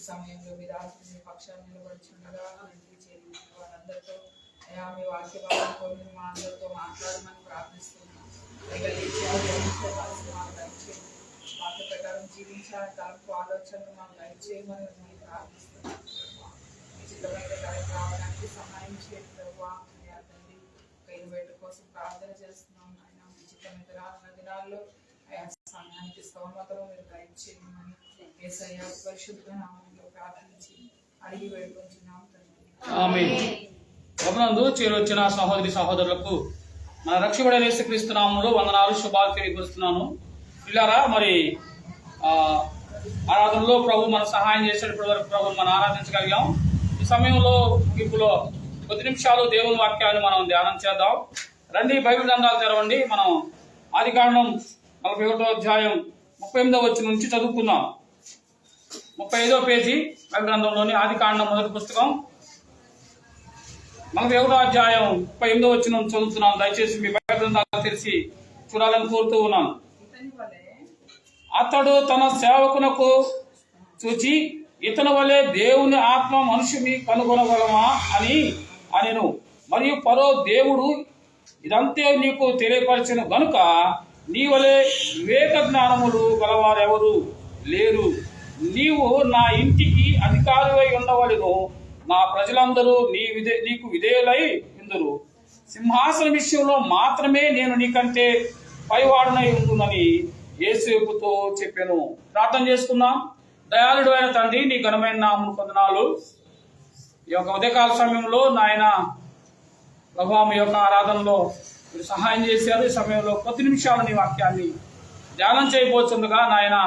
సమయంలో మీ రాత్రి మీ పక్షాన్ని నిలబడుచుండగా ఇంటికి చేరి వారందరితో అయా మీ వాక్య భాగంతో మా అందరితో మాట్లాడమని ప్రార్థిస్తున్నాం. వాక్య ప్రకారం జీవించాలని తలపు ఆలోచనలు మాకు దయచేయమని మేము ప్రార్థిస్తున్నాం. ఉచితమైన కరెక్ట్ రావడానికి సహాయం చేయండి ప్రభావ. తండ్రి పేరు బయట కోసం ప్రార్థన చేస్తున్నాం. ఆయన ఉచితమైన రానున్న దినాల్లో ఆయా సమయానికి స్తోమతలో మీరు దయచేయమని యేసయ్య పరిశుద్ధ నామములో ప్రార్థించి అడిగి వేడుకొంచున్నాం తండ్రి. ఆమేన్. ప్రభునందు చేరొచ్చిన సహోదరి సహోదరులకు మన రక్షకుడైన యేసుక్రీస్తు నామములో వందనాలు శుభాలు తెలియపరుస్తున్నాను. పిల్లారా, మరి ఆరాధనలో ప్రభు మన సహాయం చేసేటప్పటి వరకు ప్రభు మనం ఆరాధించగలిగాం. ఈ సమయంలో ఇప్పుడు 10 నిమిషాలు దేవుని వాక్యాన్ని మనం ధ్యానం చేద్దాం. రండి, బైబిల్ గ్రంథాలు తెరవండి. మనం ఆదికాండం 41వ అధ్యాయం 38వ వచనం నుంచి చదువుకుందాం. 35వ పేజీ బైబిల్ గ్రంథంలోని ఆదికాండం మొదటి పుస్తకం 41వ అధ్యాయం 38వ వచనం చదువుతున్నాను. దయచేసి మీ బైబిల్ గ్రంథాలు తెరిచి చూడాలని కోరుతూ ఉన్నాను. అతడు తన సేవకునకు చూచి, ఇతని వలె దేవుని ఆత్మ మనుషుని కనుగొనగలమా అని అనెను. మరియు పరో దేవుడు ఇదంతే నీకు తెలియపరిచిన గనుక నీ వలె వివేక జ్ఞానములు గలవారెవరు లేరు. నీవు నా ఇంటికి అధికారివై ఉండవలెను. నా ప్రజలందరూ నీకు విధేయులై ఉందురు. సింహాసన విషయంలో మాత్రమే నేను నీకంటే పైవాడునై ఉండునని యేసేపుతో చెప్పాను. ప్రార్థన చేసుకుందాం. దయాళుడు అయిన తండ్రి, నీ ఘనమైన నామమును వందనాలు. ఈ యొక్క ఉదయకాల సమయంలో నాయన ప్రభావ మీ యొక్క ఆరాధనలో మీరు సహాయం చేశారు. ఈ సమయంలో 10 నిమిషాలు నీ వాక్యాన్ని ధ్యానం చేయబోతుండగా నాయన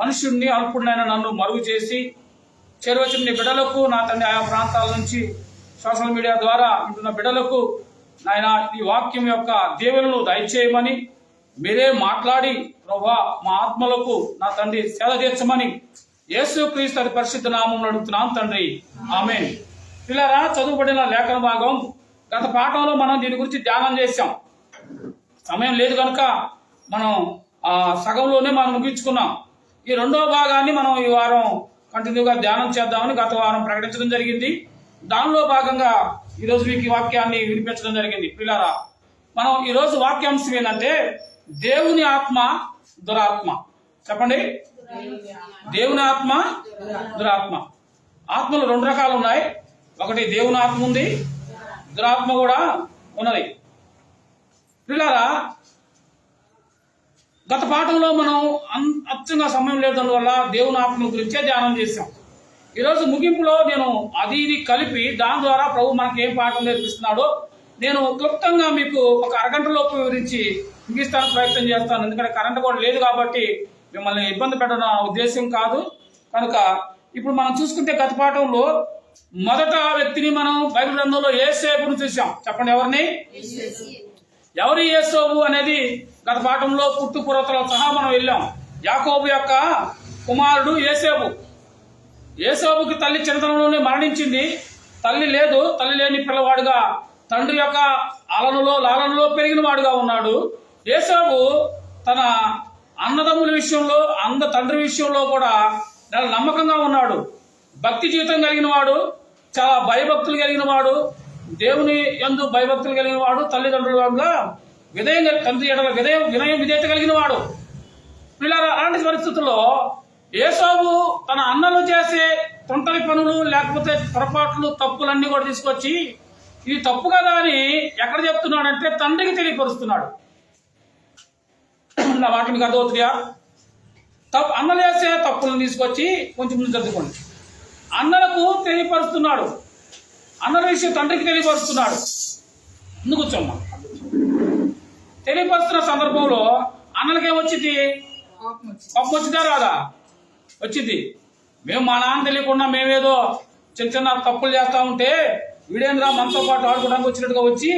మనుషుణ్ణి అల్పుడినైనా నన్ను మరుగు చేసి చేరువచ్చిన నీ బిడ్డలకు, నా తండ్రి ఆయా ప్రాంతాల నుంచి సోషల్ మీడియా ద్వారా ఉంటున్న బిడ్డలకు నాయన ఈ వాక్యం యొక్క దీవెనలు దయచేయమని మీరే మాట్లాడి ప్రభా మా ఆత్మలకు నా తండ్రి సేద తీర్చమని యేసుక్రీస్తు అతి పరిశుద్ధ నామములో అడుగుతున్నాం తండ్రి. ఆమేన్. పిల్లరా, చదువుబడిన లేఖన భాగం గత పాఠంలో మనం దీని గురించి ధ్యానం చేశాం. సమయం లేదు కనుక మనం సగంలోనే మనం ముగించుకున్నాం. ఈ రెండవ భాగాన్ని మనం ఈ వారం కంటిన్యూగా ధ్యానం చేద్దామని గత వారం ప్రకటించడం జరిగింది. దానిలో భాగంగా ఈరోజు మీకు ఈ వాక్యాన్ని వినిపించడం జరిగింది. పిల్లరా, మనం ఈరోజు వాక్యాంశం ఏంటంటే దేవుని ఆత్మ, దురాత్మ. చెప్పండి. దేవుని ఆత్మ, దురాత్మ. ఆత్మలు 2 రకాలు ఉన్నాయి. ఒకటి దేవుని ఆత్మ ఉంది, దురాత్మ కూడా ఉన్నది. పిల్లరా, గత పాఠంలో మనం అచ్చంగా సమయం లేదని వల్ల దేవుని ఆత్మ గురించే ధ్యానం చేశాం. ఈరోజు ముగింపులో నేను అది ఇది కలిపి దాని ద్వారా ప్రభు మనకి ఏం పాఠం నేర్పిస్తున్నాడో నేను క్లుప్తంగా మీకు ఒక అరగంటలోపు వివరించి ముగిస్తానికి ప్రయత్నం చేస్తాను. ఎందుకంటే కరెంట్ కూడా లేదు కాబట్టి మిమ్మల్ని ఇబ్బంది పెట్టడం ఉద్దేశం కాదు. కనుక ఇప్పుడు మనం చూసుకుంటే గత పాఠంలో మొదట వ్యక్తిని మనం బైబిల్ గ్రంథంలో యేసేపును చూసాం. చెప్పండి, ఎవరిని? ఎవరి యేసోబు అనేది గత పాఠంలో పుట్టు పూర్వతలతో సహా మనం వెళ్ళాం. యాకోబు యొక్క కుమారుడు యేసేపు. యేసేపుకి తల్లి చిన్నతనంలోనే మరణించింది. తల్లి లేదు. తల్లి లేని పిల్లవాడుగా తండ్రి యొక్క లాలనలో పెరిగిన వాడుగా ఉన్నాడు. యేసేపు తన అన్నదమ్ముల విషయంలో, తండ్రి విషయంలో కూడా చాలా నమ్మకంగా ఉన్నాడు. భక్తి జీవితం కలిగిన వాడు, చాలా భయభక్తులు కలిగిన వాడు, దేవుని యందు భయభక్తులు కలిగిన వాడు, తల్లిదండ్రుల వల్ల వినయం విధేయత కలిగిన వాడు. పిల్లల అలాంటి పరిస్థితుల్లో యేసోబు తన అన్నలు చేసే తొంటరి పనులు లేకపోతే పొరపాట్లు, తప్పులన్నీ కూడా తీసుకొచ్చి ఇది తప్పు కదా అని ఎక్కడ చెప్తున్నాడంటే తండ్రికి తెలియపరుస్తున్నాడు. నా మాట మీకు అర్థమవుతుందా? అన్నలు చేసే తప్పులను తీసుకొచ్చి కొంచెం ముందు చదువుకోండి. అన్నలకు తెలియపరుస్తున్నాడు. అన్నల విషయం తండ్రికి తెలియపరుస్తున్నాడు. ముందు కూర్చోమ్మా. తెలియపరుస్తున్న సందర్భంలో అన్నలకేమొచ్చింది? కోపం వచ్చిందా రాదా? వచ్చింది. మేము మా నాన్న తెలియకుండా మేమేదో చిన్న తప్పులు చేస్తా ఉంటే వీడేంద్రా మనతో పాటు ఆడుకోవడానికి వచ్చినట్టుగా వచ్చి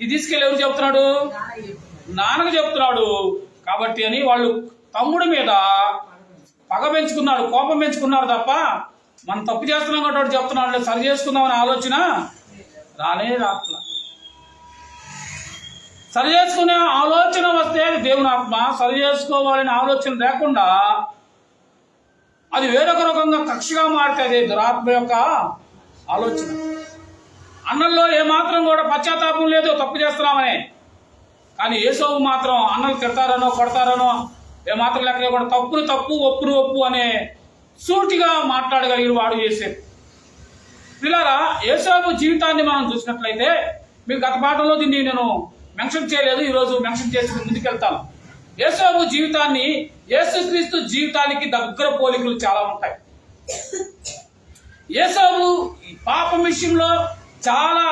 ఇది తీసుకెళ్ళి ఎవరు చెప్తున్నాడు? నాన్నకు చెప్తున్నాడు. కాబట్టి అని వాళ్ళు తమ్ముడి మీద పగ పెంచుకున్నాడు, కోపం పెంచుకున్నారు తప్ప మనం తప్పు చేస్తున్నాం కాబట్టి చెప్తున్నాడు, సరి చేసుకుందామని ఆలోచన రాట్లా. సరి చేసుకునే ఆలోచన వస్తే దేవుని ఆత్మ, సరి చేసుకోవాలనే ఆలోచన లేకుండా అది వేరొక రకంగా కక్షగా మారితే అది దురాత్మ యొక్క ఆలోచన. అన్నల్లో ఏమాత్రం కూడా పశ్చాత్తాపం లేదు తప్పు చేస్తున్నామని. కానీ యేసోవు మాత్రం అన్నలు తిడతారనో కొడతారనో ఏమాత్రం లెక్క కూడా తప్పును తప్పు ఒప్పును ఒప్పు అనే సూటిగా మాట్లాడగలిగిన వాడు యేసేపు. పిల్లరా, యేసోవు జీవితాన్ని మనం చూసినట్లయితే, మీకు గత పాఠంలో దీన్ని నేను మెన్షన్ చేయలేదు, ఈరోజు మెన్షన్ చేసి ముందుకెళ్తాను. యేసోవు జీవితాన్ని యేసుక్రీస్తు జీవితానికి దగ్గర పోలికలు చాలా ఉంటాయి. యేసోవు పాపం విషయంలో చాలా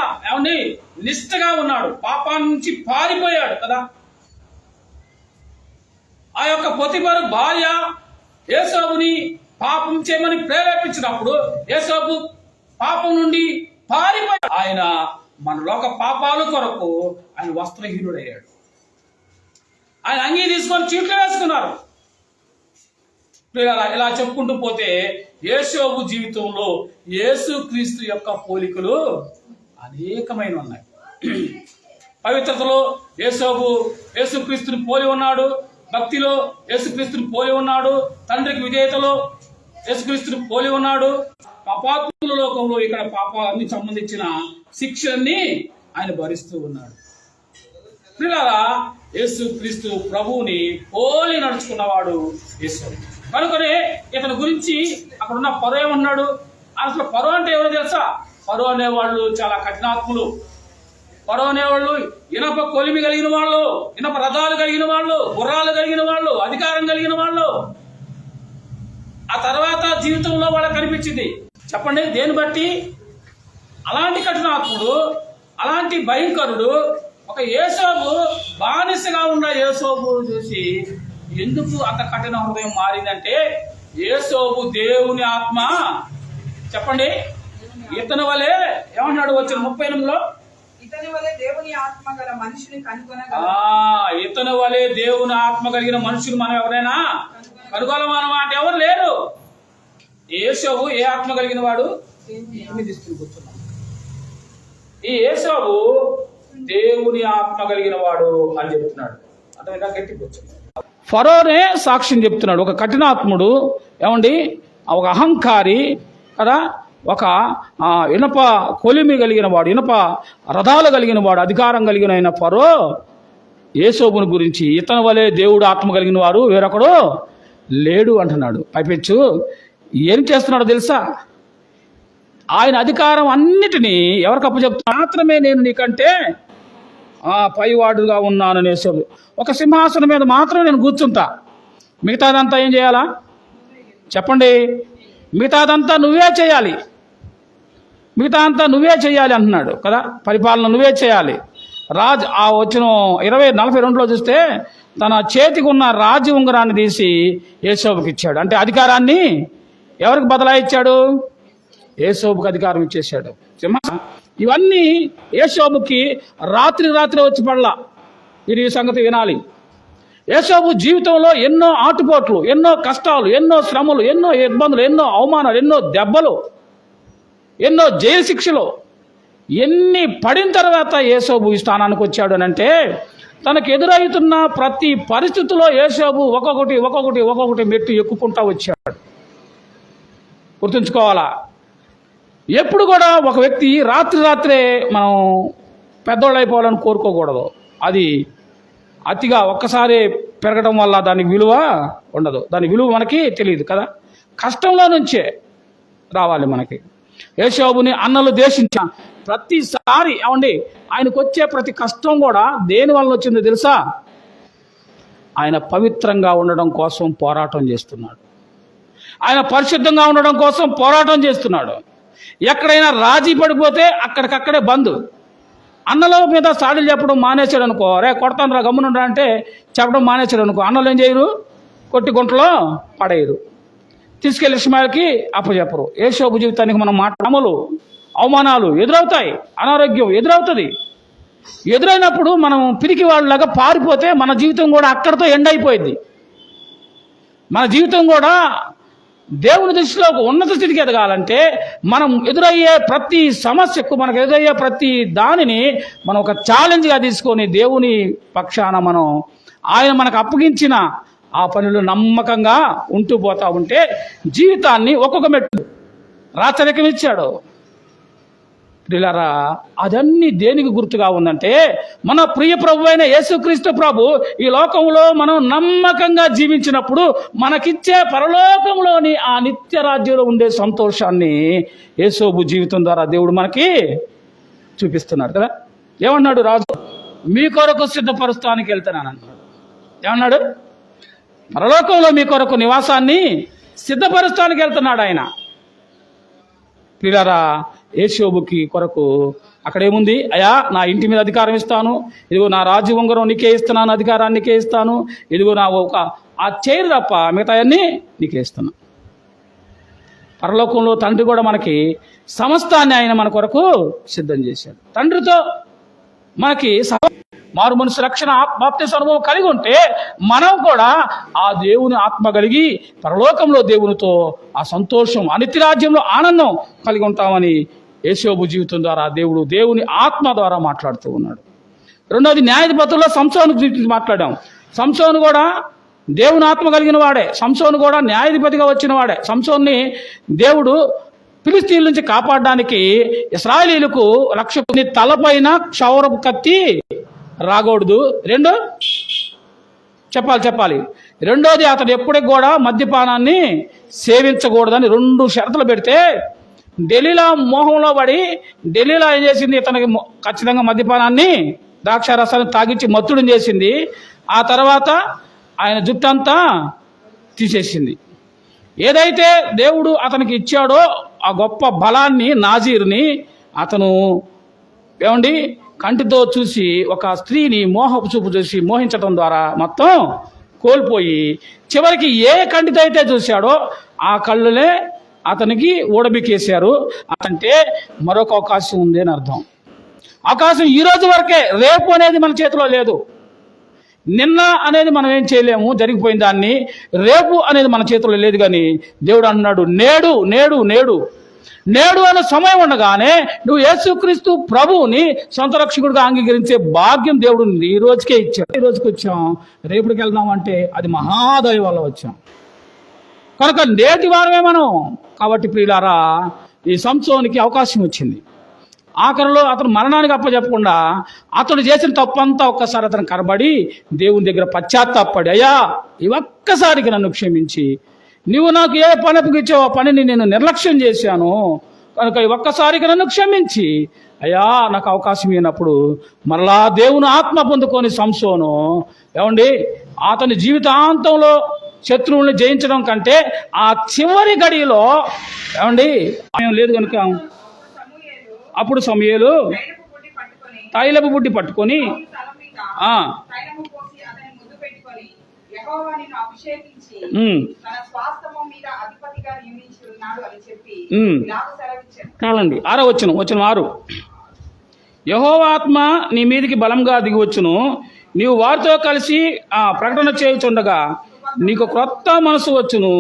నిష్ఠగా ఉన్నాడు, పాపాన్ని నుంచి పారిపోయాడు కదా. ఆ యొక్క పొతిఫరు భార్య యేసోవుని పాపం చేయమని ప్రేరేపించినప్పుడు యేసోవు పాపం నుండి పారిపోయాడు. ఆయన మన లోక పాపాల కొరకు ఆయన వస్త్రహీనుడయ్యాడు. ఆయన అంగీ తీసుకొని చీట్లు వేసుకున్నారు. ఇలా చెప్పుకుంటూ పోతే యేసోవు జీవితంలో యేసుక్రీస్తు యొక్క పోలికలు అనేకమైన ఉన్నాయి. పవిత్రతలో యేసోవు యేసుక్రీస్తుని పోలి ఉన్నాడు, భక్తిలో యేసుక్రీస్తుని పోలి ఉన్నాడు, తండ్రికి విధేయతలో యేసుక్రీస్తుని పోలి ఉన్నాడు. పాపాత్ముల లోకంలో ఇక్కడ పాపాలన్నీ సంబంధించిన శిక్షని ఆయన భరిస్తూ ఉన్నాడు. పిల్లరా, యేసుక్రీస్తు ప్రభువుని పోలి నడుచుకున్నవాడు యేసోవు. కనుకనే ఇతని గురించి అక్కడ ఉన్న ఫరో ఏమన్నాడు? అసలు ఫరో అంటే ఎవరో తెలుసా? ఫరో అనేవాళ్ళు చాలా కఠినాత్ములు. ఫరో అనేవాళ్ళు ఇనప కొలిమి కలిగిన వాళ్ళు, ఇనప రథాలు కలిగిన వాళ్ళు, గుర్రాలు కలిగిన వాళ్ళు, అధికారం కలిగిన వాళ్ళు. ఆ తర్వాత జీవితంలో వాళ్ళకి కనిపించింది. చెప్పండి, దేని బట్టి? అలాంటి కఠినాత్ముడు, అలాంటి భయంకరుడు ఒక యేసోవు, బానిసగా ఉన్న యేసోవు చూసి ఎందుకు అంత కఠిన హృదయం మారిందంటే, యేసోవు దేవుని ఆత్మ. చెప్పండి, ఇతని వలె ఏమన్నాడు వచ్చిన 38లో? ఇతని వలె దేవుని ఆత్మ గల మనిషిని కనుగొనగలమా? ఇతని వలె దేవుని ఆత్మ కలిగిన మనుషులు మనం ఎవరైనా కనుగొనమా అంటే ఎవరు లేరు. యేసోవు ఏ ఆత్మ కలిగిన వాడు? కూర్చున్నాం. ఈ యేసోవు దేవుని ఆత్మ కలిగిన వాడు అని చెప్తున్నాడు. అంటే గట్టి కూర్చున్నాడు. ఫరోనే సాక్ష్యం చెప్తున్నాడు. ఒక కఠినాత్ముడు, ఏమండి, ఒక అహంకారి కదా, ఒక ఇనప కొలిమి కలిగిన వాడు, ఇనప రథాలు కలిగిన వాడు, అధికారం కలిగిన ఆయన ఫరో యేసోబుని గురించి ఇతని వలె దేవుడు ఆత్మ కలిగిన వారు వేరొకడు లేడు అంటున్నాడు. పైపెచ్చు ఏం చేస్తున్నాడో తెలుసా? ఆయన అధికారం అన్నిటినీ ఎవరికి అప్పచెప్తున్నా? మాత్రమే నేను నీకంటే పైవాడుగా ఉన్నాను యేసోబు. ఒక సింహాసనం మీద మాత్రం నేను కూర్చుంటా, మిగతాదంతా ఏం చేయాలా? చెప్పండి, మిగతాదంతా నువ్వే చేయాలి, మిగతా అంతా నువ్వే చేయాలి అంటున్నాడు కదా. పరిపాలన నువ్వే చేయాలి. ఆ వచ్చిన 42 చూస్తే తన చేతికి ఉన్న రాజు ఉంగరాన్ని తీసి యేసోబుకి ఇచ్చాడు. అంటే అధికారాన్ని ఎవరికి బదలాయించాడు? యేసోబుకి అధికారం ఇచ్చేశాడు. ఇవన్నీ యేసోబుకి రాత్రి వచ్చి పడలా. మీరు ఈ సంగతి వినాలి. యేసోబు జీవితంలో ఎన్నో ఆటుపోట్లు, ఎన్నో కష్టాలు, ఎన్నో శ్రమలు, ఎన్నో ఇబ్బందులు, ఎన్నో అవమానాలు, ఎన్నో దెబ్బలు, ఎన్నో జైలు శిక్షలు ఎన్ని పడిన తర్వాత యేసోబు ఈ స్థానానికి వచ్చాడు అని అంటే, తనకు ఎదురవుతున్న ప్రతి పరిస్థితిలో యేసోబు ఒక్కొక్కటి మెట్టు ఎక్కుకుంటా వచ్చాడు. గుర్తుంచుకోవాలా. ఎప్పుడు కూడా ఒక వ్యక్తి రాత్రే మనం పెద్దోళ్ళు అయిపోవాలని కోరుకోకూడదు. అది అతిగా ఒక్కసారి పెరగడం వల్ల దానికి విలువ ఉండదు. దాని విలువ మనకి తెలియదు కదా. కష్టంలో నుంచే రావాలి మనకి. యేసోబుని అన్నలు దేశించిన ప్రతిసారి ఏమండి, ఆయనకు వచ్చే ప్రతి కష్టం కూడా దేని వల్ల వచ్చిందో తెలుసా? ఆయన పవిత్రంగా ఉండడం కోసం పోరాటం చేస్తున్నాడు. ఆయన పరిశుద్ధంగా ఉండడం కోసం పోరాటం చేస్తున్నాడు. ఎక్కడైనా రాజీ పడిపోతే అక్కడికక్కడే బంద్. అన్నల మీద సాడీలు చెప్పడం మానేశాడు అనుకో, రే కొడతాను రా గమ్మునుండా అంటే చెప్పడం మానేశాడు అనుకో, అన్నలు ఏం చేయరు? కొట్టి గుంటలో పడేయరు, తీసుకెళ్లి ఇష్మాయిల్కి అప్పచెప్పరు. యేసోబు జీవితానికి మనం మాటలు, అవమానాలు ఎదురవుతాయి, అనారోగ్యం ఎదురవుతుంది. ఎదురైనప్పుడు మనం పిరికి వాళ్ళలాగా పారిపోతే మన జీవితం కూడా అక్కడితో ఎండ్ అయిపోయింది. మన జీవితం కూడా దేవుని దృష్టిలో ఒక ఉన్నత స్థితికి ఎదగాలంటే మనం ఎదురయ్యే ప్రతి సమస్యకు, మనకు ఎదురయ్యే ప్రతి దానిని మనం ఒక ఛాలెంజ్గా తీసుకొని దేవుని పక్షాన మనం ఆయన మనకు అప్పగించిన ఆ పనిలో నమ్మకంగా ఉంటూ పోతా ఉంటే జీవితాన్ని ఒక్కొక్క మెట్టు రాచరికం ఇచ్చాడు. ప్రియులారా, అదన్నీ దేనికి గుర్తుగా ఉందంటే మన ప్రియ ప్రభు అయిన యేసుక్రీస్తు ప్రభు ఈ లోకంలో మనం నమ్మకంగా జీవించినప్పుడు మనకిచ్చే పరలోకంలోని ఆ నిత్య రాజ్యంలో ఉండే సంతోషాన్ని యేసోబు జీవితం ద్వారా దేవుడు మనకి చూపిస్తున్నాడు కదా. ఏమన్నాడు రాజు? మీ కొరకు సిద్ధపరుస్తానికి వెళ్తున్నాను అన్నాడు. ఏమన్నాడు? పరలోకంలో మీ కొరకు నివాసాన్ని సిద్ధపరుస్తానికి వెళ్తున్నాడు ఆయన. ప్రియులారా, యేసోబుకి కొరకు అక్కడేముంది? అయ్యా, నా ఇంటి మీద అధికారం ఇస్తాను, ఇదిగో నా రాజ్య ఉంగరం నీకే ఇస్తున్నాను, అధికారాన్ని నీకే ఇస్తాను, ఇదిగో నా ఒక ఆ చైర్ తప్ప మిగతాయన్నీ నీకే ఇస్తున్నాను. పరలోకంలో తండ్రి కూడా మనకి సమస్తాన్ని ఆయన మన కొరకు సిద్ధం చేశాడు. తండ్రితో మనకి మారు మనసు రక్షణ బాప్తిస్మ అనుభవం కలిగి ఉంటే మనం కూడా ఆ దేవుని ఆత్మ కలిగి పరలోకంలో దేవునితో ఆ సంతోషం, అనిత్య రాజ్యంలో ఆనందం కలిగి ఉంటామని యేసోబు జీవితం ద్వారా దేవుని ఆత్మ ద్వారా మాట్లాడుతూ ఉన్నాడు. రెండోది, న్యాయాధిపతుల్లో సంసోను గురించి మాట్లాడాం. సంసోను కూడా దేవుని ఆత్మ కలిగిన వాడే. సంసోను కూడా న్యాయాధిపతిగా వచ్చిన వాడే. సంసోన్ని దేవుడు ఫిలిస్తీన్ల నుంచి కాపాడడానికి ఇశ్రాయేలీయులకు రక్షకుని తలపైన క్షౌరపు కత్తి రాకూడదు. చెప్పాలి. రెండోది, అతడు ఎప్పటికి కూడా మద్యపానాన్ని సేవించకూడదని 2 షరతులు పెడితే ఢిల్లీలో మోహంలో పడి ఢిల్లీలో ఏం చేసింది? ఇతనికి ఖచ్చితంగా మద్యపానాన్ని, ద్రాక్షారసాన్ని తాగించి మత్తుడిని చేసింది. ఆ తర్వాత ఆయన జుట్టంతా తీసేసింది. ఏదైతే దేవుడు అతనికి ఇచ్చాడో ఆ గొప్ప బలాన్ని, నాజీర్ని అతను కంటితో చూసి ఒక స్త్రీని మోహపు చూపు చూసి మోహించడం ద్వారా మొత్తం కోల్పోయి చివరికి ఏ కంటితో అయితే చూశాడో ఆ కళ్ళులే అతనికి ఊడబికేశారు. అంటే మరొక అవకాశం ఉంది అని అర్థం. అవకాశం ఈ రోజు వరకే, రేపు అనేది మన చేతిలో లేదు. నిన్న అనేది మనం ఏం చేయలేము, జరిగిపోయిన దాన్ని. రేపు అనేది మన చేతిలో లేదు. కానీ దేవుడు అన్నాడు, నేడు నేడు నేడు నేడు అనే సమయం ఉండగానే నువ్వు యేసుక్రీస్తు ప్రభువుని సొంత రక్షకుడిగా అంగీకరించే భాగ్యం దేవుడు ఈ రోజుకే ఇచ్చాడు. ఈ రోజుకి వచ్చాం, రేపటికి వెళ్దామంటే అది మహాదయ వల్ల వచ్చాం కనుక నేటి వారమే మనం. కాబట్టి ప్రియులారా, ఈ సంసోనికి అవకాశం వచ్చింది. ఆఖరిలో అతను మరణానికి అప్పచెప్పకుండా అతడు చేసిన తప్పంతా ఒక్కసారి అతను కనబడి దేవుని దగ్గర పశ్చాత్తాపడి, అయ్యా ఈ ఒక్కసారికి నన్ను క్షమించి, నువ్వు నాకు ఏ పని అప్పగించావో ఆ పనిని నేను నిర్లక్ష్యం చేశాను కనుక ఈ ఒక్కసారికి నన్ను క్షమించి అయ్యా నాకు అవకాశం ఇచ్చినప్పుడు మరలా దేవుని ఆత్మ పొందుకొని సంసోను అతని జీవితాంతంలో శత్రువుల్ని జయించడం కంటే ఆ చివరి గడిలో లేదు కనుక అప్పుడు సమూయేలు తైలపు బుడ్డి పట్టుకొని కాలండి 6వ వచనం 6. యెహోవా ఆత్మ నీ మీదికి బలంగా దిగి వచ్చును, నీవు వారితో కలిసి ఆ ప్రకటన చేయుచుండగా నీకు క్రొత్త మనసు వచ్చును,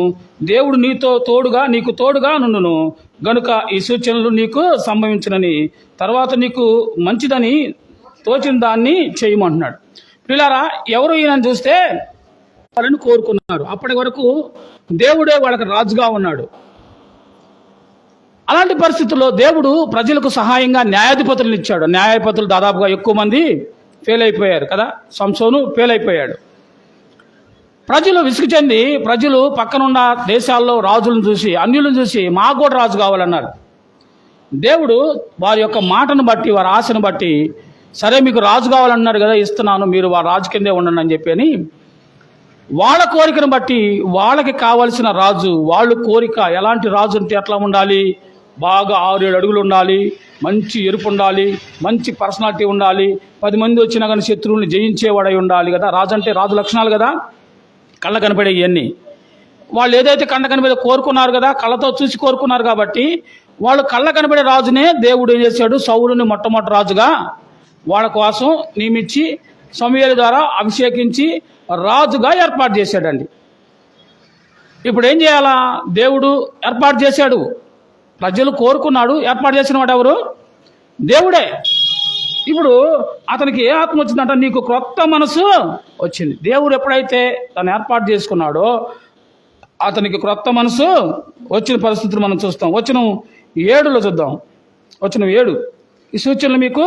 దేవుడు నీకు తోడుగా నుండును గనుక ఈ సూచనలు నీకు సంభవించునని తర్వాత నీకు మంచిదని తోచిన దాన్ని చేయమంటున్నాడు. పిల్లారా, ఎవరు ఈయనని చూస్తే వాళ్ళని కోరుకున్నారు. అప్పటి వరకు దేవుడే వాళ్ళకి రాజుగా ఉన్నాడు. అలాంటి పరిస్థితుల్లో దేవుడు ప్రజలకు సహాయంగా న్యాయాధిపతులను ఇచ్చాడు. న్యాయాధిపతులు దాదాపుగా ఎక్కువ మంది ఫెయిల్ అయిపోయారు కదా. సంసోను ఫెయిల్ అయిపోయాడు. ప్రజలు విసుగు చెంది పక్కనున్న దేశాల్లో రాజులను చూసి, అన్యులను చూసి మాకు కూడా రాజు కావాలన్నారు. దేవుడు వారి యొక్క మాటను బట్టి, వారి ఆశను బట్టి, సరే మీకు రాజు కావాలన్నారు కదా, ఇస్తున్నాను, మీరు వారి రాజు కిందే ఉండండి అని చెప్పి వాళ్ళ కోరికను బట్టి వాళ్ళకి కావలసిన రాజు, వాళ్ళు కోరిక ఎలాంటి రాజు అంటే ఎట్లా ఉండాలి, బాగా 6-7 అడుగులు ఉండాలి, మంచి ఎరుపు ఉండాలి, మంచి పర్సనాలిటీ ఉండాలి, 10 మంది వచ్చినా కానీ శత్రువుల్ని జయించేవాడై ఉండాలి కదా. రాజు అంటే రాజు లక్షణాలు కదా, కళ్ళ కనపడే ఇవన్నీ. వాళ్ళు ఏదైతే కళ్ళ కనపడే కోరుకున్నారు కదా, కళ్ళతో చూసి కోరుకున్నారు కాబట్టి వాళ్ళు కళ్ళ కనపడే రాజునే దేవుడు ఏం చేశాడు, సౌలుని మొట్టమొదటి రాజుగా వాళ్ళ కోసం నియమించి సమూయేలు ద్వారా అభిషేకించి రాజుగా ఏర్పాటు చేశాడండి. ఇప్పుడు ఏం చేయాలా, దేవుడు ఏర్పాటు చేశాడు, ప్రజలు కోరుకున్నాడు, ఏర్పాటు చేసిన వాడు ఎవరు, దేవుడే. ఇప్పుడు అతనికి ఏ ఆత్మ వచ్చిందంట? నీకు క్రొత్త మనసు వచ్చింది. దేవుడు ఎప్పుడైతే తను ఏర్పాటు చేసుకున్నాడో అతనికి క్రొత్త మనసు వచ్చిన పరిస్థితులు మనం చూస్తాం. వచనం 7లో చూద్దాం. వచనం 7, ఈ సూచనలు మీకు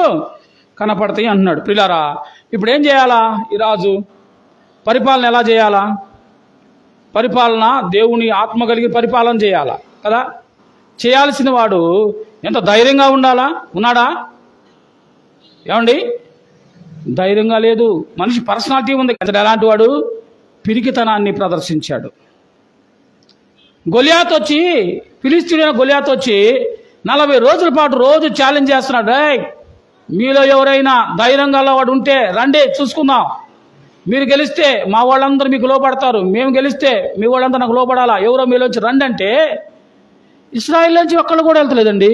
కనపడతాయి అంటున్నాడు. ప్రియులారా, ఇప్పుడు ఏం చేయాలా? ఈ రాజు పరిపాలన ఎలా చేయాలా? పరిపాలన దేవుని ఆత్మ కలిగి పరిపాలన చేయాలా కదా. చేయాల్సిన వాడు ఎంత ధైర్యంగా ఉండాలా? ఉన్నాడా? ఏమండి, ధైర్యంగా లేదు. మనిషి పర్సనాలిటీ ఉంది. అతడు ఎలాంటి వాడు? పిరికితనాన్ని ప్రదర్శించాడు. గొలియాత్ వచ్చి, ఫిలిష్తీయుడైన గొలియాత్ వచ్చి 40 రోజుల పాటు రోజు ఛాలెంజ్ చేస్తున్నాడు. మీలో ఎవరైనా ధైర్యంగా వాడు ఉంటే రండి, చూసుకుందాం. మీరు గెలిస్తే మా వాళ్ళందరూ మీకు లోపడతారు, మేము గెలిస్తే మీ వాళ్ళందరూ నాకు లోపడాలా, ఎవరో మీలోంచి రండి అంటే ఇశ్రాయేల్ నుంచి ఒక్కళ్ళు కూడా వెళ్తలేదండి.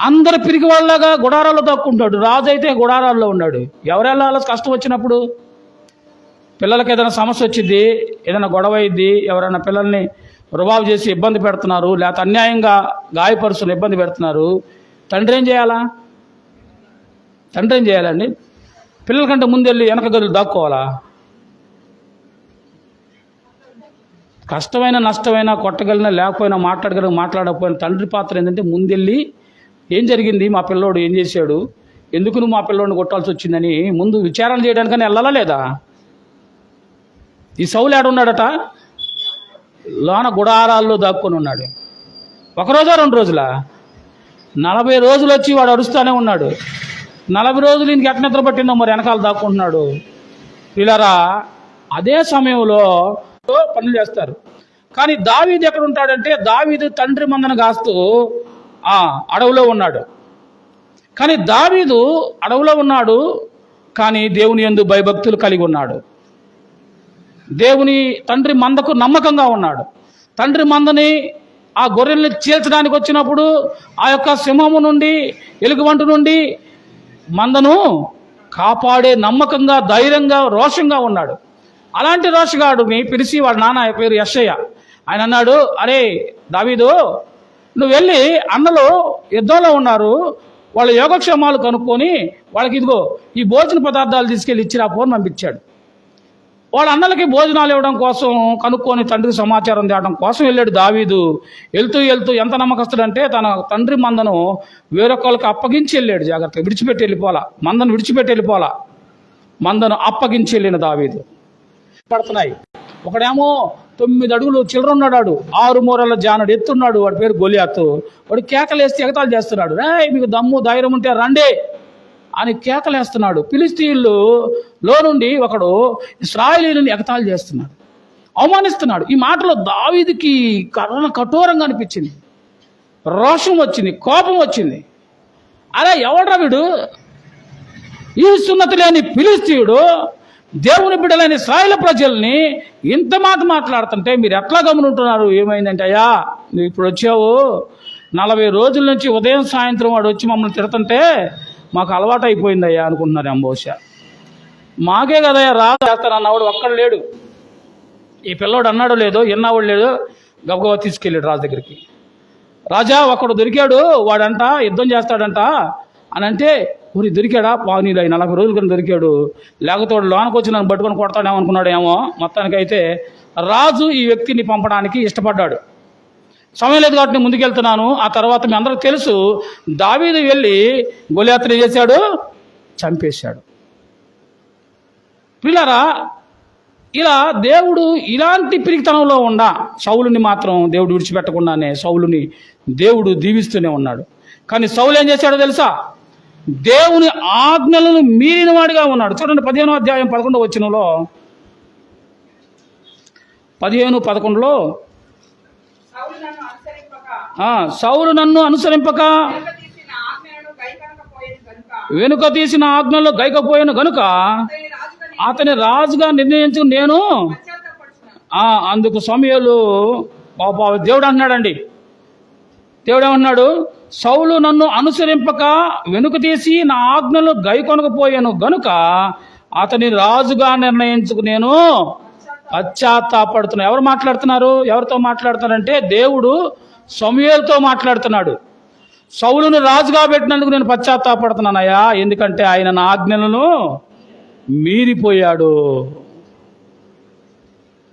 అందరు పిరికి వాళ్ళగా గుడారాల్లో దక్కుంటాడు. రాజు అయితే గుడారాల్లో ఉన్నాడు. ఎవరు వెళ్ళాలి కష్టం వచ్చినప్పుడు? పిల్లలకి ఏదైనా సమస్య వచ్చింది, ఏదైనా గొడవ అయింది, ఎవరైనా పిల్లల్ని రుబాబు చేసి ఇబ్బంది పెడుతున్నారు, లేకపోతే అన్యాయంగా గాయపరుస్తున్న ఇబ్బంది పెడుతున్నారు, తండ్రి ఏం చేయాలా? తండ్రి ఏం చేయాలండి? పిల్లల కంటే ముందెళ్ళి వెనక గదులు దాక్కోవాలా? కష్టమైన నష్టమైన కొట్టగలిగినా లేకపోయినా మాట్లాడకపోయినా తండ్రి పాత్ర ఏంటంటే ముందెళ్ళి ఏం జరిగింది, మా పిల్లోడు ఏం చేశాడు, ఎందుకు నువ్వు మా పిల్లోడిని కొట్టాల్సి వచ్చిందని ముందు విచారణ చేయడానికని వెళ్ళాలా లేదా? ఈ సౌలు ఏడున్నాడట? లోన గుడారాల్లో దాక్కొని ఉన్నాడు. 1 రోజా 2 రోజులా? 40 రోజులు వచ్చి వాడు అరుస్తూనే ఉన్నాడు. 40 రోజులు ఇంక ఎట్ట నిద్ర పట్టిందో మరి, వెనకాల దాక్కుంటున్నాడు. పిల్లరా, అదే సమయంలో పనులు చేస్తారు. కానీ దావీదు ఎక్కడ ఉంటాడంటే, దావీదు తండ్రి మందను కాస్తూ అడవిలో ఉన్నాడు. కానీ దావీదు అడవిలో ఉన్నాడు, కానీ దేవుని యందు భయభక్తులు కలిగి ఉన్నాడు. దేవుని తండ్రి మందకు నమ్మకంగా ఉన్నాడు. తండ్రి మందని ఆ గొర్రెల్ని చీల్చడానికి వచ్చినప్పుడు ఆ యొక్క సింహము నుండి, ఎలుగుబంటు నుండి మందను కాపాడే నమ్మకంగా, ధైర్యంగా, రోషంగా ఉన్నాడు. అలాంటి రోషగాడుని పిలిచి, వాడు నాన్న పేరు యెషయా, ఆయన అన్నాడు, అరే దావీదు, నువ్వు వెళ్ళి అన్నలు యుద్ధంలో ఉన్నారు, వాళ్ళ యోగక్షేమాలు కనుక్కొని వాళ్ళకి ఇదిగో ఈ భోజన పదార్థాలు తీసుకెళ్ళి ఇచ్చిరా పోని పంపించాడు. వాళ్ళ అన్నలకి భోజనాలు ఇవ్వడం కోసం కనుక్కొని తండ్రికి సమాచారం తేవడం కోసం వెళ్ళాడు దావీదు. వెళ్తూ ఎంత నమ్మకస్తుడంటే తన తండ్రి మందను వేరొకళ్ళకి అప్పగించి వెళ్ళాడు. జాగ్రత్తగా విడిచిపెట్టి వెళ్ళిపోలా, మందను విడిచిపెట్టి వెళ్ళిపోలా, మందను అప్పగించి వెళ్ళిన దావీదు. పడుతున్నాయి. ఒకడేమో 9 అడుగులు చిల్లరున్నాడు, 6 మూరల జానుడు ఎత్తున్నాడు, వాడి పేరు గొలియాతు. వాడు కేకలేస్తే ఎగతాలు చేస్తున్నాడు. మీకు దమ్ము ధైర్యం ఉంటే రండి అని కేకలేస్తున్నాడు. ఫిలిష్తీయుల్లో నుండి ఒకడు ఇశ్రాయేలీయులను ఎగతాళి చేస్తున్నాడు, అవమానిస్తున్నాడు. ఈ మాటలో దావీదుకి కఠోరంగా అనిపించింది, రోషం వచ్చింది, కోపం వచ్చింది. అరే ఎవడ్రా వీడు? ఈ సున్నతి లేని ఫిలిష్తీయుడు దేవుని బిడ్డలైన ఇశ్రాయేలు ప్రజల్ని ఇంత మాట మాట్లాడుతుంటే మీరు ఎట్లా గమనుంటున్నారు? ఏమైందంటే, అయ్యా నువ్వు ఇప్పుడు వచ్చావు, 40 రోజుల నుంచి ఉదయం సాయంత్రం వాడు వచ్చి మమ్మల్ని తిడుతుంటే మాకు అలవాటు అయిపోయిందయ్యా అనుకుంటున్నారు. బహుశా మాకే కదయ్యా రాజు చేస్తాను అన్నవాడు ఒక్కడు లేడు. ఈ పిల్లోడు అన్నాడు లేదో, ఎన్నవాడు లేదో, గబగబా తీసుకెళ్ళాడు రాజు దగ్గరికి. రాజా ఒకడు దొరికాడు, వాడంట యుద్ధం చేస్తాడంట అని అంటే, ఊరి దొరికాడా? పానీలు 40 రోజుల కింద దొరికాడు, లేకపోతే వాడు లోనకు వచ్చి నన్ను పట్టుకొని కొడతాడేమో అనుకున్నాడు ఏమో. మొత్తానికైతే రాజు ఈ వ్యక్తిని పంపడానికి ఇష్టపడ్డాడు. సమయం లేదు కాబట్టి నేను ముందుకెళ్తున్నాను. ఆ తర్వాత మీ అందరికి తెలుసు, దావీదు వెళ్ళి గొలియాతుని చేశాడు, చంపేశాడు. పిల్లరా, ఇలా దేవుడు ఇలాంటి పిరికితనంలో ఉండా సౌలుని మాత్రం దేవుడు విడిచిపెట్టకుండానే సౌలుని దేవుడు దీవిస్తూనే ఉన్నాడు. కానీ సౌలు ఏం చేశాడో తెలుసా? దేవుని ఆజ్ఞలను మీరిన వాడిగా ఉన్నాడు. చూడండి 15వ అధ్యాయం 11వ వచనంలో, 15:11లో సౌలు నన్ను అనుసరింపక వెనుక తీసిన ఆజ్ఞలు గైకపోయాను గనుక అతని రాజుగా నిర్ణయించుకు నేను అందుకు సమూయేలు దేవుడు అంటున్నాడండి. దేవుడు ఏమన్నాడు? సౌలు నన్ను అనుసరింపక వెనుక తీసి నా ఆజ్ఞలు గైకొనకపోయాను గనుక అతని రాజుగా నిర్ణయించుకు నేను పశ్చాత్తాపడుతున్నా. ఎవరు మాట్లాడుతున్నారు? ఎవరితో మాట్లాడుతున్నారంటే దేవుడు సమూయేలుతో మాట్లాడుతున్నాడు. సౌలును రాజుగా పెట్టినందుకు నేను పశ్చాత్తాపడుతున్నానయ్యా, ఎందుకంటే ఆయన నా ఆజ్ఞలను మీరిపోయాడు.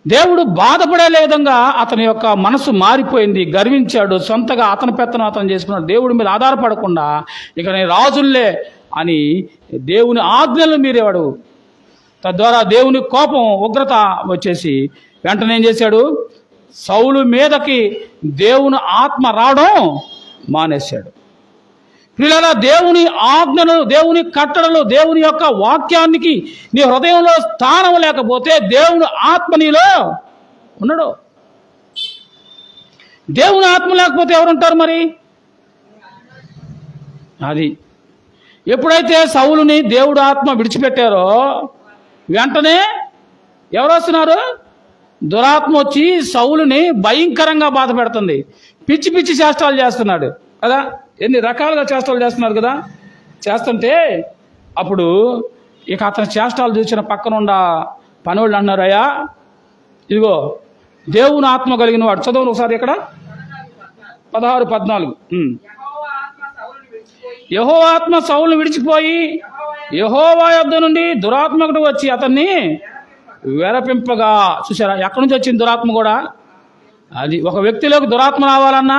దేవుడు బాధపడే విధంగా అతని యొక్క మనసు మారిపోయింది, గర్వించాడు, సొంతగా అతని పెత్తనం అతను చేసుకున్నాడు. దేవుడి మీద ఆధారపడకుండా ఇక నేను రాజుల్లే అని దేవుని ఆజ్ఞలను మీరేవాడు. తద్వారా దేవుని కోపం, ఉగ్రత వచ్చేసి వెంటనే ఏం చేశాడు, సౌలు మీదకి దేవుని ఆత్మ రావడం మానేశాడు. పిల్లలా, దేవుని ఆజ్ఞలు, దేవుని కట్టడలు, దేవుని యొక్క వాక్యానికి నీ హృదయంలో స్థానం లేకపోతే దేవుని ఆత్మ నీలో ఉండడు. దేవుని ఆత్మ లేకపోతే ఎవరుంటారు మరి? అది ఎప్పుడైతే సౌలుని దేవుడు ఆత్మ విడిచిపెట్టారో వెంటనే ఎవరు వస్తున్నారు? దురాత్మ వచ్చి సౌలుని భయంకరంగా బాధ పెడుతుంది. పిచ్చి పిచ్చి చేష్టాలు చేస్తున్నాడు కదా, ఎన్ని రకాలుగా చేష్టాలు చేస్తున్నారు కదా. చేస్తుంటే అప్పుడు ఇక అతని చేష్టాలు చూసిన పక్కనుండ పనివాళ్ళు అన్నారు, అయ్యా ఇదిగో దేవుని ఆత్మ కలిగిన వాడు. చదవండి ఒకసారి ఇక్కడ 16-14. యెహోవా ఆత్మ సౌలును విడిచిపోయి యెహోవా యొద్ద నుండి దురాత్మకుడు వచ్చి అతన్ని వెరపింపగా. చూసారా ఎక్కడి నుంచి వచ్చింది దురాత్మ కూడా? అది ఒక వ్యక్తిలోకి దురాత్మ రావాలన్నా,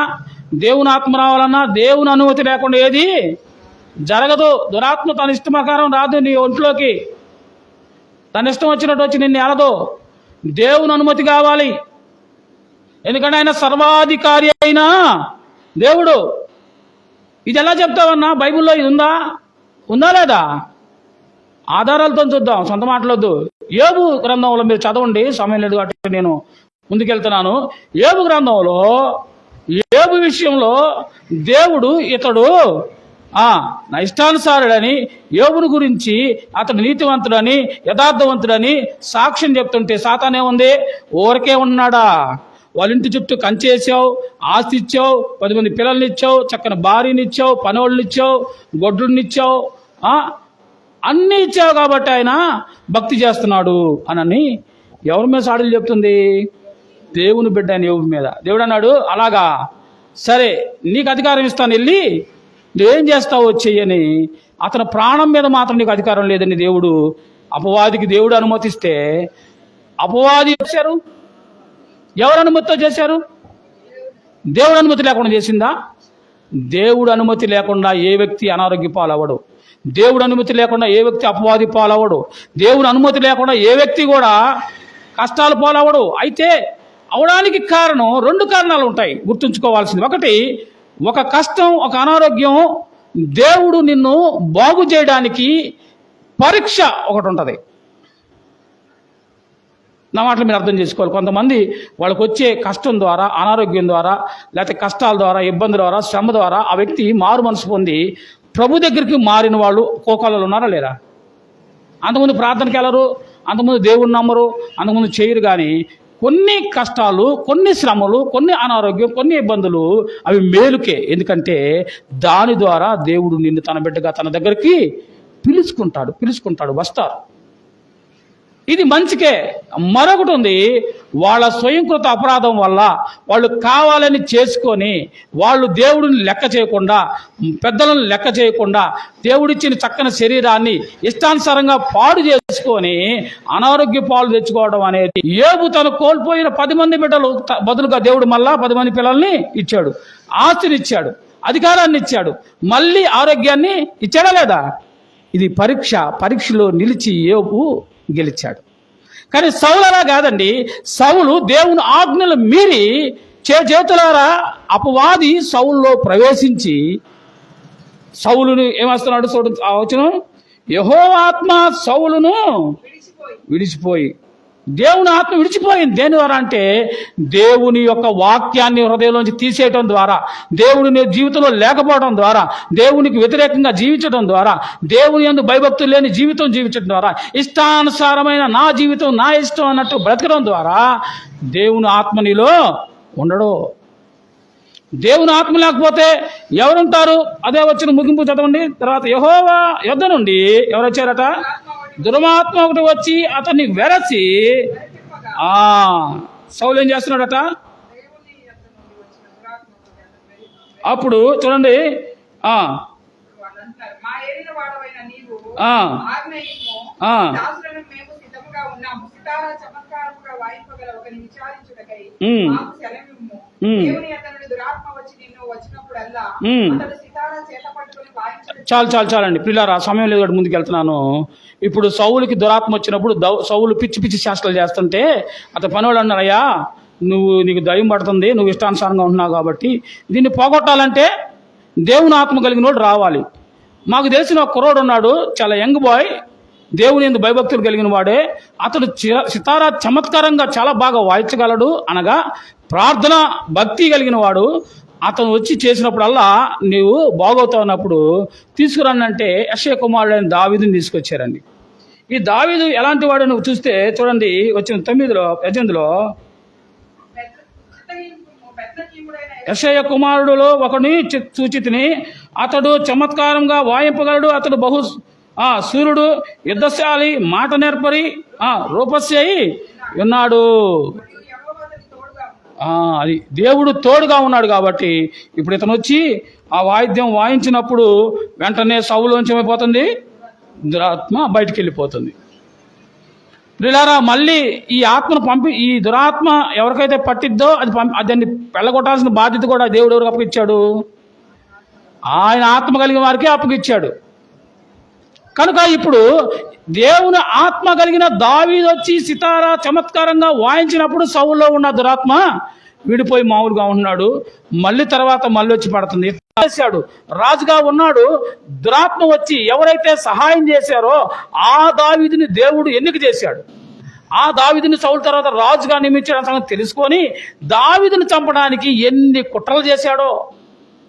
దేవుని ఆత్మ రావాలన్నా దేవుని అనుమతి లేకుండా ఏది జరగదు. దురాత్మ తన ఇష్టం ప్రకారం రాదు నీ ఒంట్లోకి, తన ఇష్టం వచ్చినట్టు వచ్చి నిన్ను ఎలదు. దేవుని అనుమతి కావాలి. ఎందుకంటే ఆయన సర్వాధికారి అయినా దేవుడు. ఇది ఎలా చెప్తావన్నా? బైబిల్లో ఇది ఉందా లేదా? ఆధారాలతో చూద్దాం, సొంత మాటలొద్దు. యోబు గ్రంథంలో మీరు చదవండి, సమయం లేదు కాబట్టి నేను ముందుకెళ్తున్నాను. యోబు గ్రంథంలో యోబు విషయంలో దేవుడు ఇతడు నా ఇష్టానుసారుడని, యోబుని గురించి అతడు నీతివంతుడని, యథార్థవంతుడని సాక్ష్యం చెప్తుంటే సాతానే ఉంది, ఊరికే ఉన్నాడా? వాళ్ళ ఇంటి చుట్టూ కంచేసావు, ఆస్తి ఇచ్చావు, 10 మంది పిల్లల్ని ఇచ్చావు, చక్కని భార్యని ఇచ్చావు, పనోళ్ళని ఇచ్చావు, గొడ్డుని ఇచ్చావు, అన్నీ ఇచ్చావు కాబట్టి ఆయన భక్తి చేస్తున్నాడు అని ఎవరి మీద సాడులు చెప్తుంది? దేవుని బిడ్డ అని యోబు మీద. దేవుడు అన్నాడు, అలాగా సరే నీకు అధికారం ఇస్తాను, వెళ్ళి నువ్వేం చేస్తావు వచ్చేయని. అతని ప్రాణం మీద మాత్రం నీకు అధికారం లేదని దేవుడు, అపవాదికి దేవుడు అనుమతిస్తే అపవాది చేశారు. ఎవరు అనుమతితో చేశారు? దేవుడు అనుమతి లేకుండా చేసిందా? దేవుడు అనుమతి లేకుండా ఏ వ్యక్తి అనారోగ్య పాలవడు. దేవుడు అనుమతి లేకుండా ఏ వ్యక్తి అపవాది పాలవడు. దేవుడు అనుమతి లేకుండా ఏ వ్యక్తి కూడా కష్టాలు పాలవడు. అయితే అవడానికి కారణం 2 కారణాలు ఉంటాయి గుర్తుంచుకోవాల్సింది. ఒకటి, ఒక కష్టం, ఒక అనారోగ్యం దేవుడు నిన్ను బాగు చేయడానికి పరీక్ష ఒకటి ఉంటుంది. నా మాటలు మీరు అర్థం చేసుకోవాలి. కొంతమంది వాళ్ళకు వచ్చే కష్టం ద్వారా, అనారోగ్యం ద్వారా, లేకపోతే కష్టాల ద్వారా, ఇబ్బంది ద్వారా, శ్రమ ద్వారా ఆ వ్యక్తి మారు మనసు పొంది ప్రభు దగ్గరికి మారిన వాళ్ళు కోకాలలో ఉన్నారా లేరా? అంతకుముందు ప్రార్థనకి వెళ్ళరు, అంతకుముందు దేవుడిని నమ్మరు, అంతకుముందు చేయరు. కానీ కొన్ని కష్టాలు, కొన్ని శ్రమలు, కొన్ని అనారోగ్యం, కొన్ని ఇబ్బందులు అవి మేలుకే. ఎందుకంటే దాని ద్వారా దేవుడు నిన్ను తన బిడ్డగా తన దగ్గరికి పిలుచుకుంటాడు, వస్తారు. ఇది మంచికే. మరొకటి ఉంది, వాళ్ళ స్వయంకృత అపరాధం వల్ల వాళ్ళు కావాలని చేసుకొని, వాళ్ళు దేవుడిని లెక్క చేయకుండా, పెద్దలను లెక్క చేయకుండా, దేవుడిచ్చిన చక్కని శరీరాన్ని ఇష్టానుసారంగా పాడు చేసుకొని అనారోగ్య పాలు తెచ్చుకోవడం అనేది. యోబు తను కోల్పోయిన 10 మంది బిడ్డలు బదులుగా దేవుడు మళ్ళా 10 మంది పిల్లల్ని ఇచ్చాడు, ఆస్తిని ఇచ్చాడు, అధికారాన్ని ఇచ్చాడు, మళ్ళీ ఆరోగ్యాన్ని ఇచ్చాడా లేదా? ఇది పరీక్షలో నిలిచి యోబు గెలిచాడు. కానీ సౌలు అలా కాదండి. సౌలు దేవుని ఆజ్ఞలు మీరి చేతులారా అపవాది సౌలులో ప్రవేశించి సౌలును ఏమస్తున్నాడు చూడు, యెహోవా ఆత్మ సౌలును విడిచిపోయి. దేవుని ఆత్మ విడిచిపోయింది దేని ద్వారా అంటే దేవుని యొక్క వాక్యాన్ని హృదయంలోంచి తీసేయటం ద్వారా, దేవుని జీవితంలో లేకపోవడం ద్వారా, దేవునికి వ్యతిరేకంగా జీవించడం ద్వారా, దేవుని యందు భయభక్తులు లేని జీవితం జీవించడం ద్వారా, ఇష్టానుసారమైన నా జీవితం నా ఇష్టం అన్నట్టు బ్రతకడం ద్వారా దేవుని ఆత్మ నీలో ఉండడు. దేవుని ఆత్మ లేకపోతే ఎవరుంటారు? అదే వచ్చిన ముగింపు చదవండి. తర్వాత యెహోవా యొద్ద నుండి ఎవరు వచ్చారట? దుర్మాత్మ ఒకటి వచ్చి అతన్ని వెరసి. సౌలు ఏం చేస్తున్నాడట? అప్పుడు చూడండి, ఆ, వాళ్ళు అంటున్నారు, మా ఏలిన వాడవైన నీవు ఆ, ఆజ్ఞయిమ్ము, ఆ. దాసులను మేము సిద్ధముగా ఉన్నాము. సితారా చమత్కారముగా వాయింపగల ఒకని విచారించుటకై ఉమ్. మాకు సెలవిమ్ము. ఉమ్. దేవుని అతనుడు దురాత్మ వచ్చి నిన్ను వచ్చినప్పుడల్లా ఉమ్. అతడు సితారా చేత పట్టుకుని వాయించడం చాలండి పిల్లరా, సమయం లేదు కాబట్టి ముందుకు వెళ్తున్నాను. ఇప్పుడు సౌలుకి దురాత్మ వచ్చినప్పుడు సౌలు పిచ్చి పిచ్చి శాస్త్రాలు చేస్తుంటే అతని పనివాళ్ళు అన్నారు, అయ్యా నీకు దయ్యం పడుతుంది, నువ్వు ఇష్టానుసారంగా ఉంటున్నావు కాబట్టి దీన్ని పోగొట్టాలంటే దేవుని ఆత్మ కలిగిన వాడు రావాలి. మాకు తెలిసిన ఒక కుర్రోడు ఉన్నాడు, చాలా యంగ్ బాయ్, దేవుని యందు భయభక్తులు కలిగిన వాడే. అతడు సితారా చమత్కారంగా చాలా బాగా వాయించగలడు, అనగా ప్రార్థన భక్తి కలిగిన వాడు. అతను వచ్చి చేసినప్పుడల్లా నీవు బాగవుతావున్నప్పుడు తీసుకురానంటే యెషయా కుమారుడైన దావీదుని తీసుకొచ్చారండి. ఈ దావీదు ఎలాంటి వాడు నువ్వు చూస్తే చూడండి, వచ్చిన 9:18 యెషయా కుమారుడులో ఒకని సూచితిని, అతడు చమత్కారంగా వాయింపగలడు, అతడు సూర్యుడు, యుద్ధశాలి, మాట నేర్పరి, రూపస్యయి ఉన్నాడు. అది దేవుడు తోడుగా ఉన్నాడు కాబట్టి ఇప్పుడు ఇతను వచ్చి ఆ వాయిద్యం వాయించినప్పుడు వెంటనే సౌలులోంచి ఏమైపోతుంది, దురాత్మ బయటికి వెళ్ళిపోతుంది. ప్రియులారా, మళ్ళీ ఈ ఆత్మను ఈ దురాత్మ ఎవరికైతే పట్టిద్దో దాన్ని వెళ్ళగొట్టాల్సిన బాధ్యత కూడా దేవుడు ఎవరికి అప్పగిచ్చాడు? ఆయన ఆత్మ కలిగిన వారికి అప్పగిచ్చాడు. కనుక ఇప్పుడు దేవుని ఆత్మ కలిగిన దావీదు వచ్చి సితారా చమత్కారంగా వాయించినప్పుడు సౌల్లో ఉన్న దురాత్మ విడిపోయి మామూలుగా ఉంటున్నాడు. మళ్ళీ తర్వాత మళ్ళీ వచ్చి పడుతుంది. చేశాడు, రాజుగా ఉన్నాడు, దురాత్మ వచ్చి ఎవరైతే సహాయం చేశారో ఆ దావీదుని దేవుడు ఎన్నిక చేశాడు. ఆ దావీదుని సౌలు తర్వాత రాజుగా నియమించడం సంగతి తెలుసుకొని దావీదుని చంపడానికి ఎన్ని కుట్రలు చేశాడో,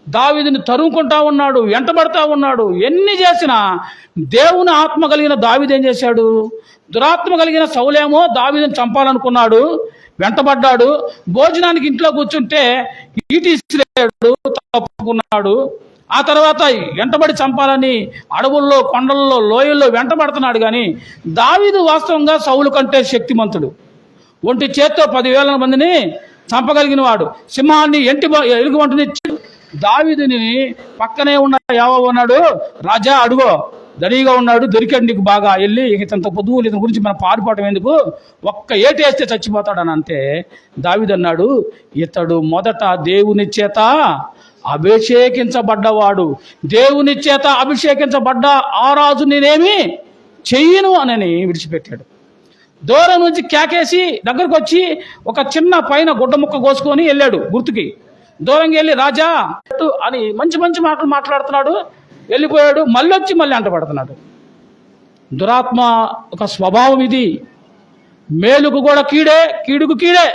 దావీదుని తరుముకుంటా ఉన్నాడు, వెంటబడతా ఉన్నాడు. ఎన్ని చేసినా దేవుని ఆత్మ కలిగిన దావీదు ఏం చేశాడు? దురాత్మ కలిగిన సౌలేమో దావీదుని చంపాలనుకున్నాడు, వెంటబడ్డాడు. భోజనానికి ఇంట్లో కూర్చుంటే ఈటీసిలేడు, తప్పుకున్నాడు. ఆ తర్వాత వెంటబడి చంపాలని అడవుల్లో, కొండల్లో, లోయల్లో వెంటబడుతున్నాడు. కానీ దావీదు వాస్తవంగా సౌలు కంటే శక్తిమంతుడు. ఒంటి చేత్తో 10,000 మందిని చంపగలిగిన వాడు. సింహాన్ని ఎలుగుబంటిని దావీదుని పక్కనే ఉన్న యావోబు ఉన్నాడు, రాజా అడుగో, దడిగా ఉన్నాడు, దొరికాడు నీకు బాగా, వెళ్ళి ఇతనితో పొద్దులు ఇతని గురించి మనం పారిపోవటం ఎందుకు, ఒక్క ఏటేస్తే చచ్చిపోతాడని అంటే దావీదు అన్నాడు, ఇతడు మొదట దేవుని చేత అభిషేకించబడ్డవాడు, దేవుని చేత అభిషేకించబడ్డ ఆ రాజు నేనేమి చెయ్యను అని విడిచిపెట్టాడు. దూరం నుంచి కేకేసి దగ్గరకు వచ్చి ఒక చిన్న పైన గుడ్డ ముక్క కోసుకొని వెళ్ళాడు గుర్తుకి. దూరంగా వెళ్ళి రాజా అని మంచి మంచి మాటలు మాట్లాడుతున్నాడు, వెళ్ళిపోయాడు. మళ్ళీ వచ్చి మళ్ళీ అంటపడుతున్నాడు. దురాత్మ ఒక స్వభావం ఇది. మేలుకు కూడా కీడే, కీడుకు కీడే.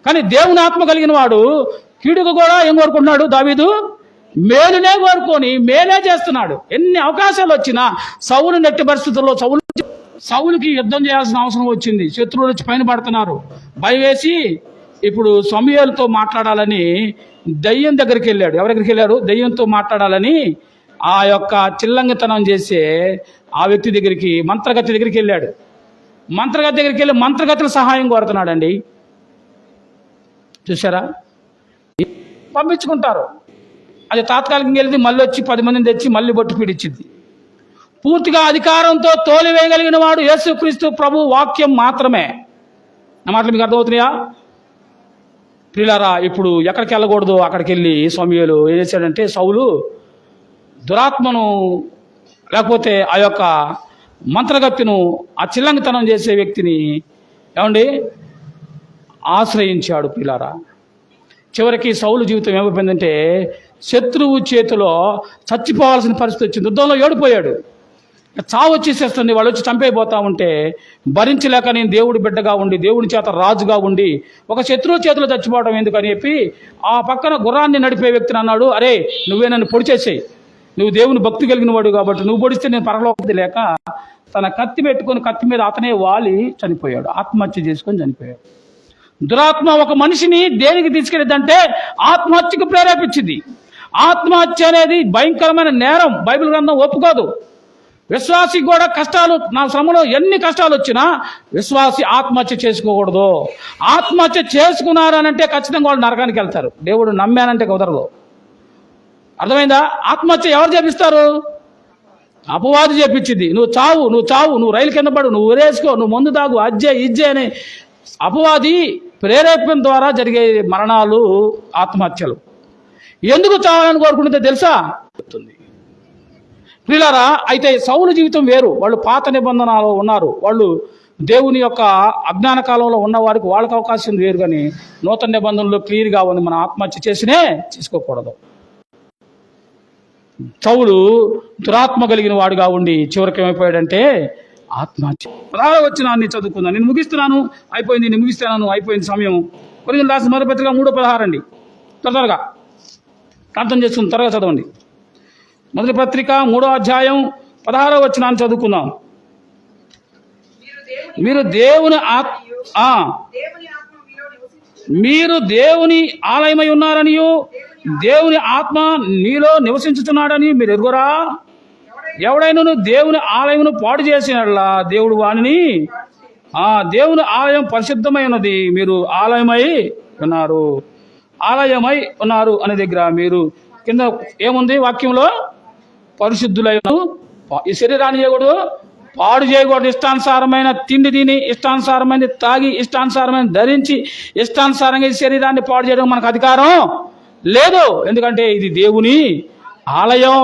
కానీ దేవుని ఆత్మ కలిగిన వాడు కీడుకు కూడా ఏం కోరుకుంటున్నాడు? దావీదు మేలునే కోరుకొని మేలే చేస్తున్నాడు. ఎన్ని అవకాశాలు వచ్చినా సౌలు నెట్టి పరిస్థితుల్లో సౌలుకి యుద్ధం చేయాల్సిన అవసరం వచ్చింది. శత్రువులు వచ్చి పైన పడుతున్నారు. భయవేసి ఇప్పుడు సమూయేలుతో మాట్లాడాలని దయ్యం దగ్గరికి వెళ్ళాడు. ఎవరి దగ్గరికి వెళ్ళాడు? దయ్యంతో మాట్లాడాలని ఆ యొక్క చిల్లంగితనం చేసే ఆ వ్యక్తి దగ్గరికి, మంత్రగతి దగ్గరికి వెళ్ళాడు. మంత్రగతి దగ్గరికి వెళ్ళి మంత్రగతుల సహాయం కోరుతున్నాడండి. చూసారా? పంపించుకుంటారు. అది తాత్కాలికంగా వెళ్ళి మళ్ళీ వచ్చి 10 మందిని తెచ్చి మళ్ళీ బొట్టు పీడిచ్చింది. పూర్తిగా అధికారంతో తోలివేయగలిగిన వాడు యేసుక్రీస్తు ప్రభు వాక్యం మాత్రమే. నా మాటలు మీకు అర్థమవుతున్నాయా? ప్రియులారా, ఇప్పుడు ఎక్కడికి వెళ్ళకూడదు అక్కడికి వెళ్ళి సమూయేలు ఏం చేశాడంటే, సౌలు దురాత్మను లేకపోతే ఆ యొక్క మంత్రగత్తిను, ఆ చిల్లంగితనం చేసే వ్యక్తిని ఏమండి ఆశ్రయించాడు. ప్రియులారా, చివరికి సౌలు జీవితం ఏమైపోయిందంటే శత్రువు చేతిలో చచ్చిపోవాల్సిన పరిస్థితి వచ్చింది. యుద్ధంలో ఏడిపోయాడు. చావు వచ్చేసేస్తుంది. వాళ్ళు వచ్చి చంపైపోతా ఉంటే భరించలేక నేను దేవుడి బిడ్డగా ఉండి, దేవుడి చేత రాజుగా ఉండి ఒక శత్రువు చేతిలో చచ్చిపోవడం ఎందుకని చెప్పి ఆ పక్కన గుర్రాన్ని నడిపే వ్యక్తిని అన్నాడు, అరే నువ్వే నన్ను పొడి చేసేయి, నువ్వు దేవుని భక్తి కలిగిన వాడు కాబట్టి నువ్వు పొడిస్తే నేను పరలోకది లేక తన కత్తి పెట్టుకొని కత్తి మీద అతనే వాలి చనిపోయాడు. ఆత్మహత్య చేసుకొని చనిపోయాడు. దురాత్మ ఒక మనిషిని దేనికి తీసుకెళ్ళిందంటే ఆత్మహత్యకు ప్రేరేపించింది. ఆత్మహత్య అనేది భయంకరమైన నేరం. బైబిల్ గ్రంథం ఒప్పుకోదు. విశ్వాసి కూడా కష్టాలు, నా శ్రమలో ఎన్ని కష్టాలు వచ్చినా విశ్వాసి ఆత్మహత్య చేసుకోకూడదు. ఆత్మహత్య చేసుకున్నారనంటే ఖచ్చితంగా వాళ్ళు నరకానికి వెళ్తారు. దేవుడు నమ్మానంటే కుదరదు. అర్థమైందా? ఆత్మహత్య ఎవరు చేపిస్తారు? అపవాది చేపించింది. నువ్వు చావు, నువ్వు రైలు కింద పడు, నువ్వు ఉరేసుకో, నువ్వు మందు తాగు, అజ్జే ఇజ్జే అని అపవాది ప్రేరేపణ ద్వారా జరిగే మరణాలు ఆత్మహత్యలు. ఎందుకు చావాలని కోరుకుంటుందో తెలుసా? చెప్తుంది ప్రియులారా. అయితే సౌలు జీవితం వేరు. వాళ్ళు పాత నిబంధనలో ఉన్నారు, వాళ్ళు దేవుని యొక్క అజ్ఞాన కాలంలో ఉన్న వారికి వాళ్ళకి అవకాశం వేరు. కానీ నూతన నిబంధనలో క్లియర్గా ఉంది, మన ఆత్మహత్య చేసినే చేసుకోకూడదు. సౌలు దురాత్మ కలిగిన వాడుగా ఉండి చివరికి ఏమైపోయాడంటే ఆత్మహత్య. 16వ వచనాన్ని చదువుకుందాం. నేను ముగిస్తున్నాను, అయిపోయింది, నేను ముగిస్తున్నాను, అయిపోయింది సమయం. కొరింథీయులకు రాసిన మొదటి పత్రిక 3:16 అండి. త్వరగా ప్రార్థన చేస్తుంది, త్వరగా చదవండి. మొదటి పత్రిక 3వ అధ్యాయం 16వ వచనాన్ని చదువుకుందాం. మీరు దేవుని మీరు దేవుని ఆలయమై ఉన్నారనియు దేవుని ఆత్మ నీలో నివసించుతున్నాడని మీరు ఎరుగురా? ఎవడైనా దేవుని ఆలయమును పాడు చేసినట్లా దేవుడు వానిని దేవుని ఆలయం పరిశుద్ధమై ఉన్నది, మీరు ఆలయమై ఉన్నారు అనే దగ్గర మీరు కింద ఏముంది వాక్యంలో? పరిశుద్ధులై. ఈ శరీరాన్ని చేయకూడదు, పాడు చేయకూడదు. ఇష్టానుసారమైన తిండి తిని, ఇష్టానుసారమైనది తాగి, ఇష్టానుసారమైన ధరించి, ఇష్టానుసారంగా ఈ శరీరాన్ని పాడు చేయడం మనకు అధికారం లేదు. ఎందుకంటే ఇది దేవుని ఆలయం.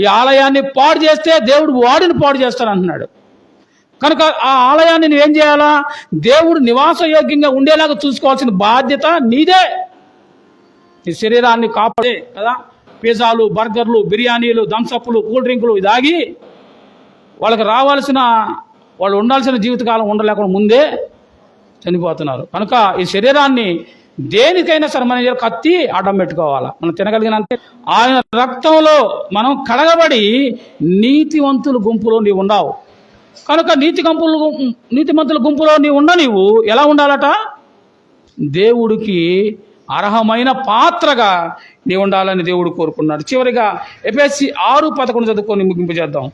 ఈ ఆలయాన్ని పాడు చేస్తే దేవుడు వాడిని పాడు చేస్తానంటున్నాడు. కనుక ఆ ఆలయాన్ని నువ్వేం చేయాలా? దేవుడు నివాసయోగ్యంగా ఉండేలాగా చూసుకోవాల్సిన బాధ్యత నీదే. ఈ శరీరాన్ని కాపాడే కదా పిజ్జాలు, బర్గర్లు, బిర్యానీలు, థమ్సప్లు, కూల్ డ్రింకులు ఇదాగి వాళ్ళు ఉండాల్సిన జీవితకాలం ఉండలేకుండా ముందే చనిపోతున్నారు. కనుక ఈ శరీరాన్ని దేనికైనా సరే మన కత్తి అడ్డం పెట్టుకోవాలా. మనం తినగలిగినంత ఆయన రక్తంలో మనం కడగబడి నీతివంతుల గుంపులో నీవు ఉండవు. కనుక నీతిమంతుల గుంపులో నీవు నీవు ఎలా ఉండాలట? దేవుడికి అర్హమైన పాత్రగా నీవు ఉండాలని దేవుడు కోరుకున్నాడు. చివరిగా ఎఫెసీ 6:11 చదువుకొని ముగింపు చేద్దాం.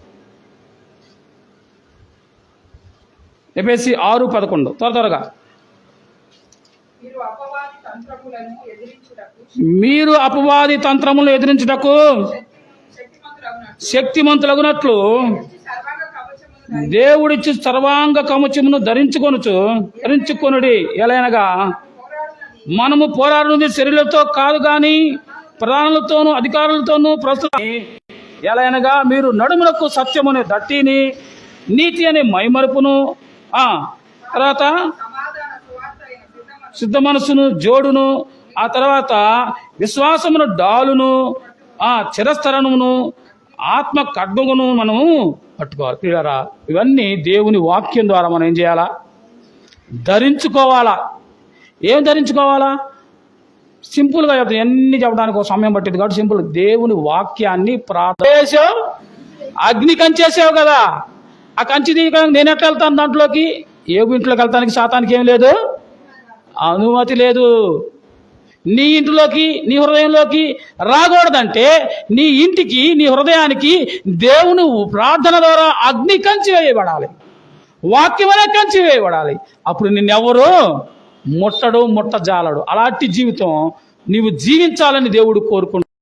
ఎఫెసీ 6:11 త్వరగా. మీరు అపవాది తంత్రములను ఎదిరించుటకు శక్తిమంతులగునట్లు దేవుడిచ్చి సర్వాంగ కవచమును ధరించుకొనుడి. ఎలాగనగా మనము పోరాడున్నది శరీరులతో కాదు గాని ప్రధానులతోనూ అధికారులతోనూ ప్రస్తుతం. ఎలాగనగా మీరు నడుములకు సత్యమనే దట్టిని, నీతి అనే మైమరుపును, తర్వాత శుద్ధ మనస్సును జోడును, ఆ తర్వాత విశ్వాసమును డాలును, చిరస్థరణమును, ఆత్మ ఖడ్గమును మనము పట్టుకోవాలి. ప్రియులారా, ఇవన్నీ దేవుని వాక్యం ద్వారా మనం ఏం చేయాలా? ధరించుకోవాలా. ఏం ధరించుకోవాలా? సింపుల్గా చెప్తాను, ఎన్ని చెప్పడానికి ఒక సమయం పట్టింది కాబట్టి సింపుల్. దేవుని వాక్యాన్ని ప్రార్థన. అగ్ని కంచేసావు కదా, ఆ కంచి నేను ఎట్లా వెళ్తాను దాంట్లోకి? ఏగు ఇంట్లోకి వెళ్తానికి శాతానికి ఏం లేదు, అనుమతి లేదు. నీ ఇంటిలోకి, నీ హృదయంలోకి రాకూడదంటే నీ ఇంటికి, నీ హృదయానికి దేవుని ప్రార్థన ద్వారా అగ్ని కంచి వేయబడాలి, వాక్యం అనే కంచి వేయబడాలి. అప్పుడు నిన్నెవరు ముట్టడు, ముట్టజాలడు. అలాంటి జీవితం నీవు జీవించాలని దేవుడు కోరుకుంటున్నాడు.